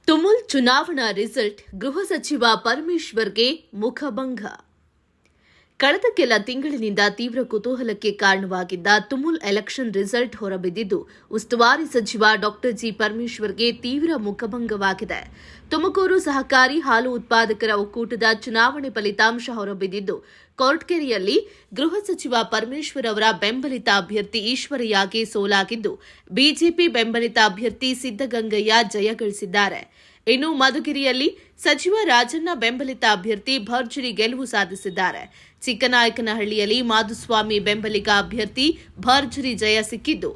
ತುಮುಲ್ ಚುನಾವಣಾ ರಿಸಲ್ಟ್ ಗೃಹ ಸಚಿವ ಪರಮೇಶ್ವರ್ಗೆ ಮುಖಭಂಗ. ಕಳೆದ ಕೆಲ ತಿಂಗಳಿನಿಂದ ತೀವ್ರ ಕುತೂಹಲಕ್ಕೆ ಕಾರಣವಾಗಿದ್ದ ತುಮುಲ್ ಎಲೆಕ್ಷನ್ ರಿಸಲ್ಟ್ ಹೊರಬಿದ್ದಿದ್ದು ಉಸ್ತುವಾರಿ ಸಚಿವ ಡಾ ಜಿ ಪರಮೇಶ್ವರ್ಗೆ ತೀವ್ರ ಮುಖಭಂಗವಾಗಿದೆ. ತುಮಕೂರು ಸಹಕಾರಿ ಹಾಲು ಉತ್ಪಾದಕರ ಒಕ್ಕೂಟದ ಚುನಾವಣೆ ಫಲಿತಾಂಶ ಹೊರಬಿದ್ದಿದ್ದು ಕೊರಟಗೆರೆಯಲ್ಲಿ ಗೃಹ ಸಚಿವ ಪರಮೇಶ್ವರ್ ಅವರ ಬೆಂಬಲಿತ ಅಭ್ಯರ್ಥಿ ಈಶ್ವರಯ್ಯಗೆ ಸೋಲಾಗಿದ್ದು ಬಿಜೆಪಿ ಬೆಂಬಲಿತ ಅಭ್ಯರ್ಥಿ ಸಿದ್ದಗಂಗಯ್ಯ ಜಯಗಳಿಸಿದ್ದಾರೆ. ಇನ್ನು ಮಧುಗಿರಿಯಲ್ಲಿ ಸಚಿವ ರಾಜಣ್ಣ ಬೆಂಬಲಿತ ಅಭ್ಯರ್ಥಿ ಭರ್ಜರಿ ಗೆಲುವು ಸಾಧಿಸಿದ್ದಾರೆ. ಚಿಕ್ಕನಾಯಕನಹಳ್ಳಿಯಲ್ಲಿ ಮಾಧುಸ್ವಾಮಿ ಬೆಂಬಲಿಗ ಅಭ್ಯರ್ಥಿ ಭರ್ಜರಿ ಜಯ ಸಿಕ್ಕಿದ್ದು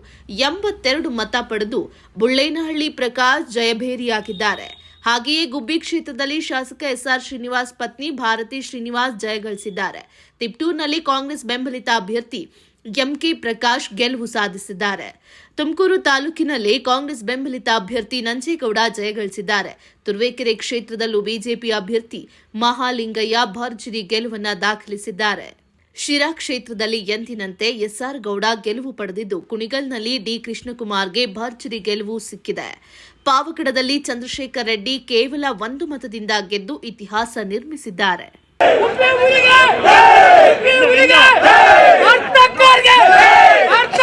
82 ಮತ ಪಡೆದು ಬುಳ್ಳೇನಹಳ್ಳಿ ಪ್ರಕಾಶ್ ಜಯಭೇರಿಯಾಗಿದ್ದಾರೆ. ಹಾಗೆಯೇ ಗುಬ್ಬಿ ಕ್ಷೇತ್ರದಲ್ಲಿ ಶಾಸಕ ಎಸ್ಆರ್ ಶ್ರೀನಿವಾಸ್ ಪತ್ನಿ ಭಾರತಿ ಶ್ರೀನಿವಾಸ್ ಜಯಗಳಿಸಿದ್ದಾರೆ. ತಿಪ್ಟೂರಿನಲ್ಲಿ ಕಾಂಗ್ರೆಸ್ ಬೆಂಬಲಿತ ಅಭ್ಯರ್ಥಿ ಎಂಕೆ ಪ್ರಕಾಶ್ ಗೆಲುವು ಸಾಧಿಸಿದ್ದಾರೆ. ತುಮಕೂರು ತಾಲೂಕಿನಲ್ಲಿ ಕಾಂಗ್ರೆಸ್ ಬೆಂಬಲಿತ ಅಭ್ಯರ್ಥಿ ನಂಜೇಗೌಡ ಜಯಗಳಿಸಿದ್ದಾರೆ. ತುರುವೇಕೆರೆ ಕ್ಷೇತ್ರದಲ್ಲೂ ಬಿಜೆಪಿ ಅಭ್ಯರ್ಥಿ ಮಹಾಲಿಂಗಯ್ಯ ಭರ್ಜರಿ ಗೆಲುವನ್ನು ದಾಖಲಿಸಿದ್ದಾರೆ. ಶಿರಾ ಕ್ಷೇತ್ರದಲ್ಲಿ ಎಂದಿನಂತೆ ಎಸ್ಆರ್ ಗೌಡ ಗೆಲುವು ಪಡೆದಿದ್ದು ಕುಣಿಗಲ್ನಲ್ಲಿ ಡಿ ಕೃಷ್ಣಕುಮಾರ್ಗೆ ಭರ್ಜರಿ ಗೆಲುವು ಸಿಕ್ಕಿದೆ. ಪಾವಗಡದಲ್ಲಿ ಚಂದ್ರಶೇಖರ್ ರೆಡ್ಡಿ ಕೇವಲ 1 ಮತದಿಂದ ಗೆದ್ದು ಇತಿಹಾಸ ನಿರ್ಮಿಸಿದ್ದಾರೆ. ಅರ್ಥ